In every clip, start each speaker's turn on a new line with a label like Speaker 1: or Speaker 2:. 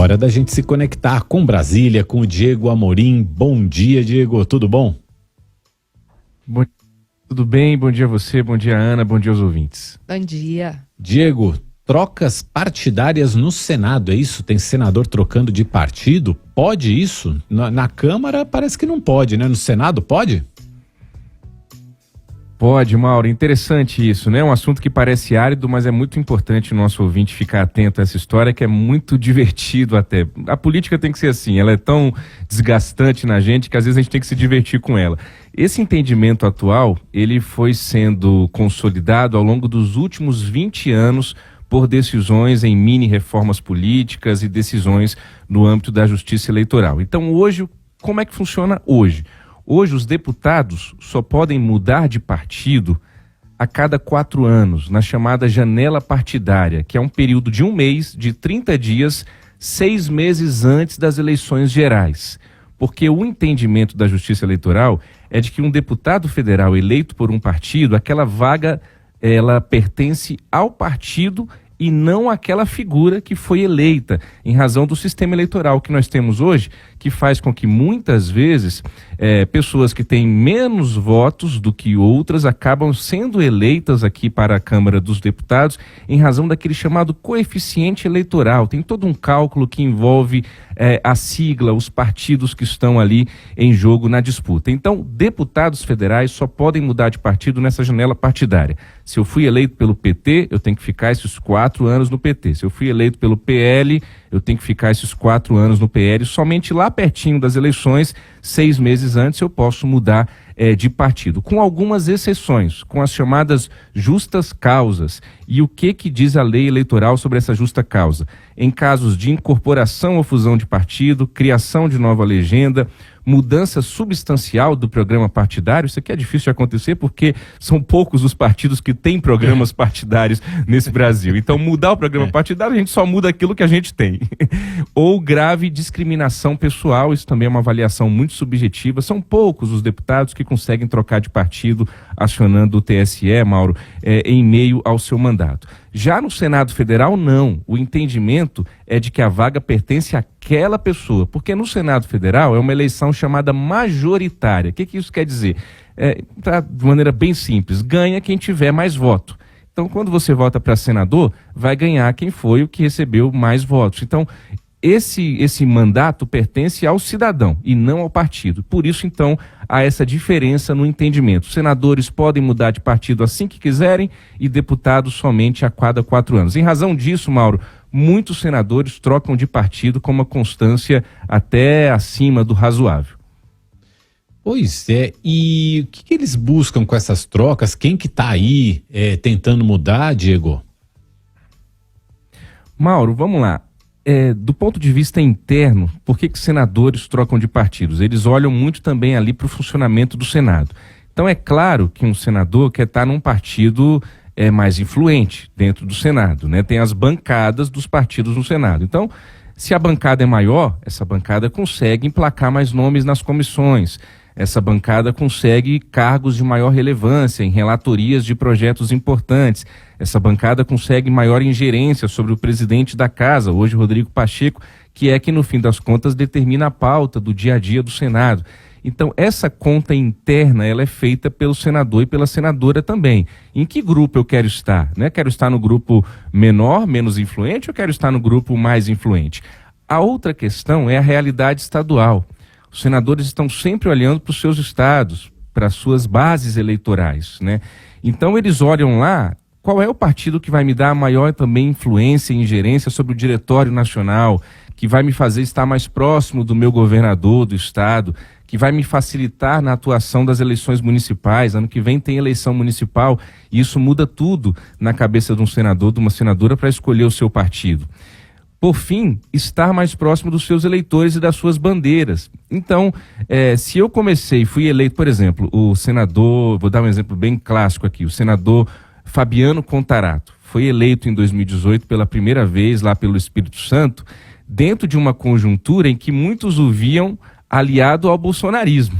Speaker 1: Hora da gente se conectar com Brasília, com o Diego Amorim. Bom dia, Diego, tudo bom?
Speaker 2: Tudo bem, bom dia a você, bom dia Ana, bom dia aos ouvintes.
Speaker 3: Bom dia.
Speaker 1: Diego, trocas partidárias no Senado, é isso? Tem senador trocando de partido? Pode isso? Na Câmara parece que não pode, né? No Senado pode?
Speaker 2: Pode, Mauro, interessante isso, né? Um assunto que parece árido, mas é muito importante o nosso ouvinte ficar atento a essa história, que é muito divertido até. A política tem que ser assim, ela é tão desgastante na gente que às vezes a gente tem que se divertir com ela. Esse entendimento atual, ele foi sendo consolidado ao longo dos últimos 20 anos por decisões em mini-reformas políticas e decisões no âmbito da justiça eleitoral. Então hoje, como é que funciona hoje? Hoje os deputados só podem mudar de partido a cada 4 anos, na chamada janela partidária, que é um período de 1 mês, de 30 dias, 6 meses antes das eleições gerais. Porque o entendimento da Justiça Eleitoral é de que um deputado federal eleito por um partido, aquela vaga, ela pertence ao partido e não àquela figura que foi eleita, em razão do sistema eleitoral que nós temos hoje, que faz com que muitas vezes pessoas que têm menos votos do que outras acabam sendo eleitas aqui para a Câmara dos Deputados em razão daquele chamado coeficiente eleitoral. Tem todo um cálculo que envolve a sigla, os partidos que estão ali em jogo na disputa. Então, deputados federais só podem mudar de partido nessa janela partidária. Se eu fui eleito pelo PT, eu tenho que ficar esses 4 anos no PT. Se eu fui eleito pelo PL, eu tenho que ficar esses 4 anos no PL. Somente lá pertinho das eleições, 6 meses antes, eu posso mudar de partido, com algumas exceções, com as chamadas justas causas. E o que diz a lei eleitoral sobre essa justa causa? Em casos de incorporação ou fusão de partido, criação de nova legenda, mudança substancial do programa partidário, isso aqui é difícil de acontecer porque são poucos os partidos que têm programas partidários nesse Brasil. Então, mudar o programa partidário, a gente só muda aquilo que a gente tem. Ou grave discriminação pessoal, isso também é uma avaliação muito subjetiva. São poucos os deputados que conseguem trocar de partido acionando o TSE, Mauro, em meio ao seu mandato. Já no Senado Federal, não. O entendimento é de que a vaga pertence àquela pessoa, porque no Senado Federal é uma eleição chamada majoritária. O que isso quer dizer? De maneira bem simples, ganha quem tiver mais voto. Então, quando você vota para senador, vai ganhar quem foi o que recebeu mais votos. Então, esse mandato pertence ao cidadão e não ao partido. Por isso, então, há essa diferença no entendimento. Senadores podem mudar de partido assim que quiserem e deputados somente a cada 4 anos. Em razão disso, Mauro, muitos senadores trocam de partido com uma constância até acima do razoável.
Speaker 1: Pois é, e o que eles buscam com essas trocas? Quem que tá aí tentando mudar, Diego?
Speaker 2: Mauro, vamos lá. Do ponto de vista interno, por que senadores trocam de partidos? Eles olham muito também ali para o funcionamento do Senado. Então é claro que um senador quer estar num partido mais influente dentro do Senado, né? Tem as bancadas dos partidos no Senado. Então, se a bancada é maior, essa bancada consegue emplacar mais nomes nas comissões. Essa bancada consegue cargos de maior relevância em relatorias de projetos importantes. Essa bancada consegue maior ingerência sobre o presidente da casa, hoje Rodrigo Pacheco, que é quem, no fim das contas, determina a pauta do dia a dia do Senado. Então, essa conta interna, ela é feita pelo senador e pela senadora também. Em que grupo eu quero estar? Né? Quero estar no grupo menor, menos influente, ou quero estar no grupo mais influente? A outra questão é a realidade estadual. Os senadores estão sempre olhando para os seus estados, para as suas bases eleitorais, né? Então eles olham lá, qual é o partido que vai me dar a maior também influência e ingerência sobre o Diretório Nacional, que vai me fazer estar mais próximo do meu governador do estado, que vai me facilitar na atuação das eleições municipais. Ano que vem tem eleição municipal e isso muda tudo na cabeça de um senador, de uma senadora, para escolher o seu partido. Por fim, estar mais próximo dos seus eleitores e das suas bandeiras. Então, se eu fui eleito, por exemplo, o senador, vou dar um exemplo bem clássico aqui, o senador Fabiano Contarato, foi eleito em 2018 pela primeira vez lá pelo Espírito Santo, dentro de uma conjuntura em que muitos o viam aliado ao bolsonarismo.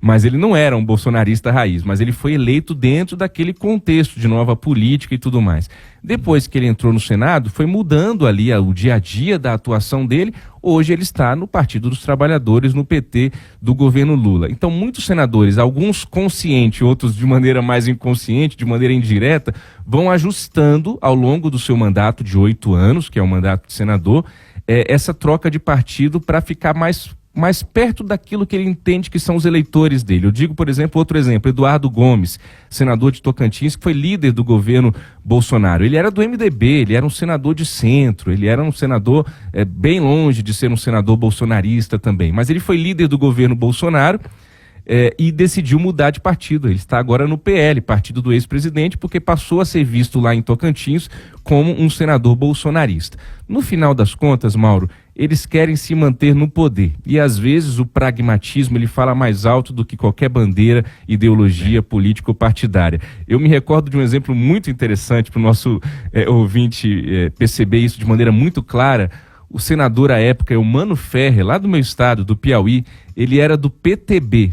Speaker 2: mas ele não era um bolsonarista raiz, mas ele foi eleito dentro daquele contexto de nova política e tudo mais. Depois que ele entrou no Senado, foi mudando ali o dia a dia da atuação dele. Hoje ele está no Partido dos Trabalhadores, no PT do governo Lula. Então muitos senadores, alguns conscientes, outros de maneira mais inconsciente, de maneira indireta, vão ajustando ao longo do seu mandato de 8 anos, que é o mandato de senador, essa troca de partido para ficar mais perto daquilo que ele entende que são os eleitores dele. Eu digo, por exemplo, outro exemplo, Eduardo Gomes, senador de Tocantins, que foi líder do governo Bolsonaro. Ele era do MDB, ele era um senador de centro, ele era um senador bem longe de ser um senador bolsonarista também, mas ele foi líder do governo Bolsonaro e decidiu mudar de partido. Ele está agora no PL, partido do ex-presidente, porque passou a ser visto lá em Tocantins como um senador bolsonarista. No final das contas, Mauro, eles querem se manter no poder. E às vezes o pragmatismo ele fala mais alto do que qualquer bandeira, ideologia político-partidária. Eu me recordo de um exemplo muito interessante para o nosso ouvinte perceber isso de maneira muito clara. O senador à época, Eumano Ferrer, lá do meu estado, do Piauí, ele era do PTB,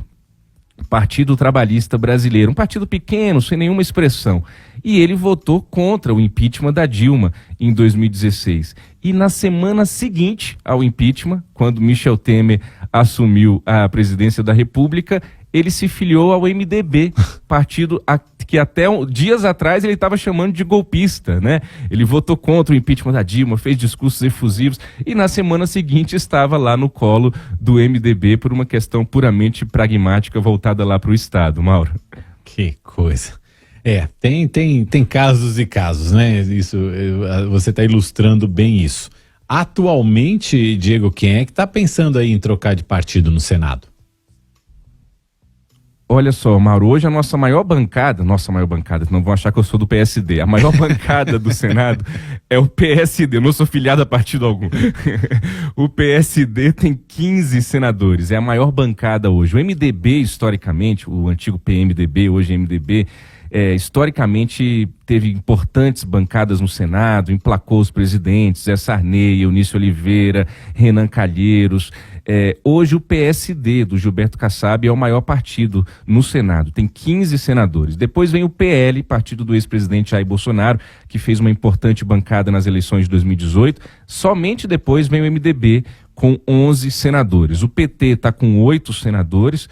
Speaker 2: Partido Trabalhista Brasileiro, um partido pequeno, sem nenhuma expressão. E ele votou contra o impeachment da Dilma em 2016. E na semana seguinte ao impeachment, quando Michel Temer assumiu a presidência da República, ele se filiou ao MDB, partido que até dias atrás ele estava chamando de golpista, né? Ele votou contra o impeachment da Dilma, fez discursos efusivos e na semana seguinte estava lá no colo do MDB por uma questão puramente pragmática voltada lá para o Estado, Mauro.
Speaker 1: Que coisa. Tem casos e casos, né? Isso, você está ilustrando bem isso. Atualmente, Diego, quem é que está pensando aí em trocar de partido no Senado?
Speaker 2: Olha só, Mauro, hoje a nossa maior bancada, não vão achar que eu sou do PSD, a maior bancada do Senado é o PSD, eu não sou filiado a partido algum. O PSD tem 15 senadores, é a maior bancada hoje. O MDB, historicamente, o antigo PMDB, hoje MDB, historicamente teve importantes bancadas no Senado, emplacou os presidentes, Zé Sarney, Eunício Oliveira, Renan Calheiros. Hoje o PSD do Gilberto Kassab é o maior partido no Senado, tem 15 senadores. Depois vem o PL, partido do ex-presidente Jair Bolsonaro, que fez uma importante bancada nas eleições de 2018. Somente depois vem o MDB com 11 senadores. O PT está com 8 senadores.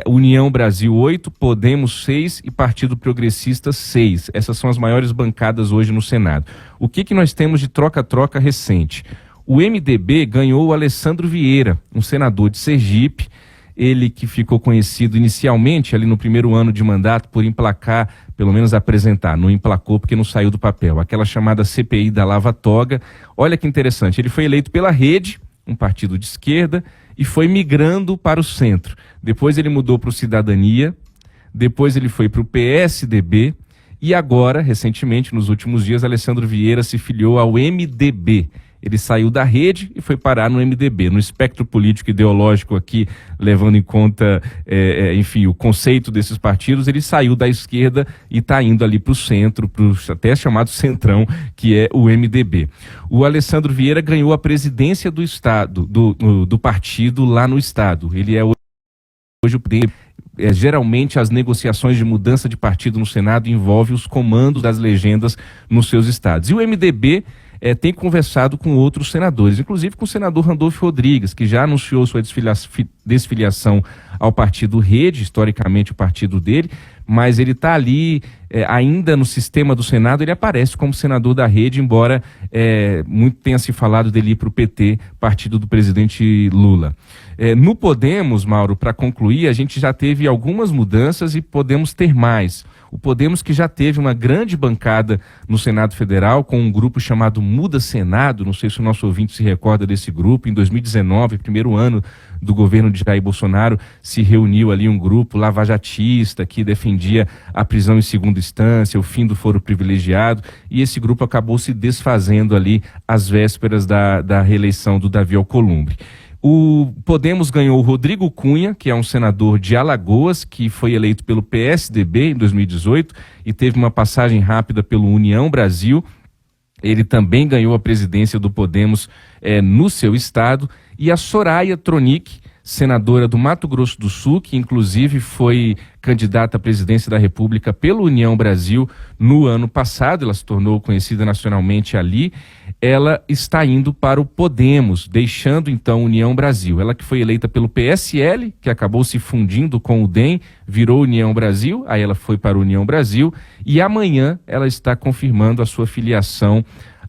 Speaker 2: União Brasil 8, Podemos 6 e Partido Progressista 6. Essas são as maiores bancadas hoje no Senado. O que nós temos de troca-troca recente? O MDB ganhou o Alessandro Vieira, um senador de Sergipe, ele que ficou conhecido inicialmente ali no primeiro ano de mandato por emplacar, pelo menos apresentar, não emplacou porque não saiu do papel, aquela chamada CPI da Lava Toga. Olha que interessante, ele foi eleito pela Rede, um partido de esquerda, e foi migrando para o centro. Depois ele mudou para o Cidadania, depois ele foi para o PSDB e agora, recentemente, nos últimos dias, Alessandro Vieira se filiou ao MDB. Ele saiu da Rede e foi parar no MDB. No espectro político ideológico aqui, levando em conta, enfim, o conceito desses partidos, ele saiu da esquerda e está indo ali para o centro, até chamado Centrão, que é o MDB. O Alessandro Vieira ganhou a presidência do Estado, do partido lá no Estado. Ele é hoje o presidente. Geralmente as negociações de mudança de partido no Senado envolvem os comandos das legendas nos seus estados. E o MDB tem conversado com outros senadores, inclusive com o senador Randolfo Rodrigues, que já anunciou sua desfiliação ao partido Rede, historicamente o partido dele, mas ele está ali ainda no sistema do Senado, ele aparece como senador da Rede, embora muito tenha se falado dele ir para o PT, partido do presidente Lula. No Podemos, Mauro, para concluir, a gente já teve algumas mudanças e podemos ter mais. O Podemos, que já teve uma grande bancada no Senado Federal, com um grupo chamado Muda Senado, não sei se o nosso ouvinte se recorda desse grupo, em 2019, primeiro ano do governo de Jair Bolsonaro, se reuniu ali um grupo lavajatista que defendia a prisão em segunda instância, o fim do foro privilegiado, e esse grupo acabou se desfazendo ali às vésperas da reeleição do Davi Alcolumbre. O Podemos ganhou o Rodrigo Cunha, que é um senador de Alagoas, que foi eleito pelo PSDB em 2018 e teve uma passagem rápida pelo União Brasil. Ele também ganhou a presidência do Podemos no seu estado. E a Soraya Tronic, senadora do Mato Grosso do Sul, que inclusive foi candidata à presidência da República pela União Brasil no ano passado, ela se tornou conhecida nacionalmente ali. Ela está indo para o Podemos, deixando então a União Brasil. Ela que foi eleita pelo PSL, que acabou se fundindo com o DEM, virou União Brasil, aí ela foi para a União Brasil, e amanhã ela está confirmando a sua filiação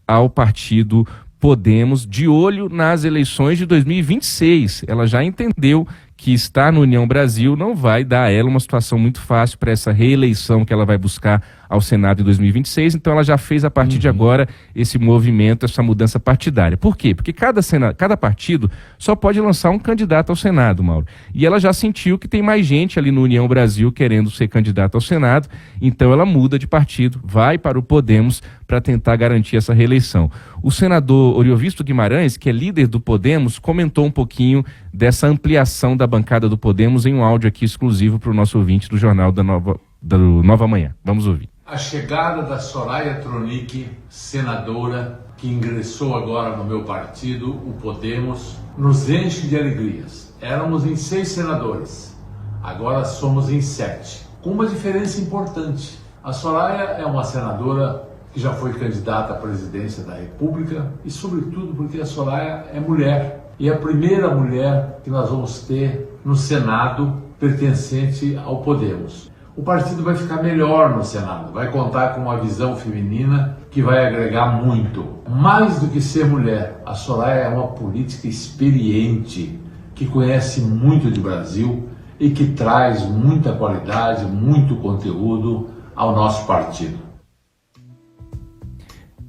Speaker 2: ao partido Podemos, de olho nas eleições de 2026. Ela já entendeu que estar na União Brasil não vai dar a ela uma situação muito fácil para essa reeleição que ela vai buscar ao Senado em 2026, então ela já fez a partir de agora esse movimento, essa mudança partidária. Por quê? Porque cada partido só pode lançar um candidato ao Senado, Mauro. E ela já sentiu que tem mais gente ali no União Brasil querendo ser candidata ao Senado, então ela muda de partido, vai para o Podemos para tentar garantir essa reeleição. O senador Oriovisto Guimarães, que é líder do Podemos, comentou um pouquinho dessa ampliação da bancada do Podemos em um áudio aqui exclusivo para o nosso ouvinte do Jornal do Nova Manhã. Vamos ouvir.
Speaker 3: A chegada da Soraya Tronic, senadora, que ingressou agora no meu partido, o Podemos, nos enche de alegrias. Éramos em 6 senadores, agora somos em 7, com uma diferença importante. A Soraya é uma senadora que já foi candidata à presidência da República e, sobretudo, porque a Soraya é mulher. E é a primeira mulher que nós vamos ter no Senado pertencente ao Podemos. O partido vai ficar melhor no Senado, vai contar com uma visão feminina que vai agregar muito. Mais do que ser mulher, a Soraya é uma política experiente, que conhece muito de Brasil e que traz muita qualidade, muito conteúdo ao nosso partido.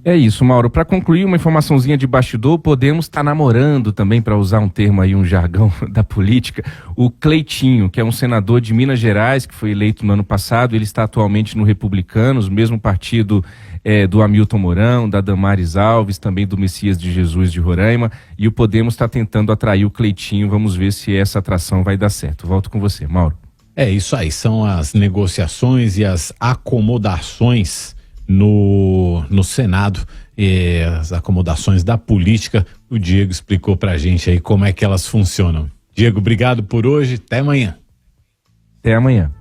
Speaker 2: É isso, Mauro. Para concluir, uma informaçãozinha de bastidor, o Podemos está namorando também, para usar um termo aí, um jargão da política, o Cleitinho, que é um senador de Minas Gerais, que foi eleito no ano passado. Ele está atualmente no Republicanos, mesmo partido do Hamilton Mourão, da Damares Alves, também do Messias de Jesus de Roraima, e o Podemos está tentando atrair o Cleitinho. Vamos ver se essa atração vai dar certo. Volto com você, Mauro.
Speaker 1: É isso aí, são as negociações e as acomodações no Senado, as acomodações da política. O Diego explicou pra gente aí como é que elas funcionam. Diego, obrigado por hoje, até amanhã.
Speaker 2: Até amanhã.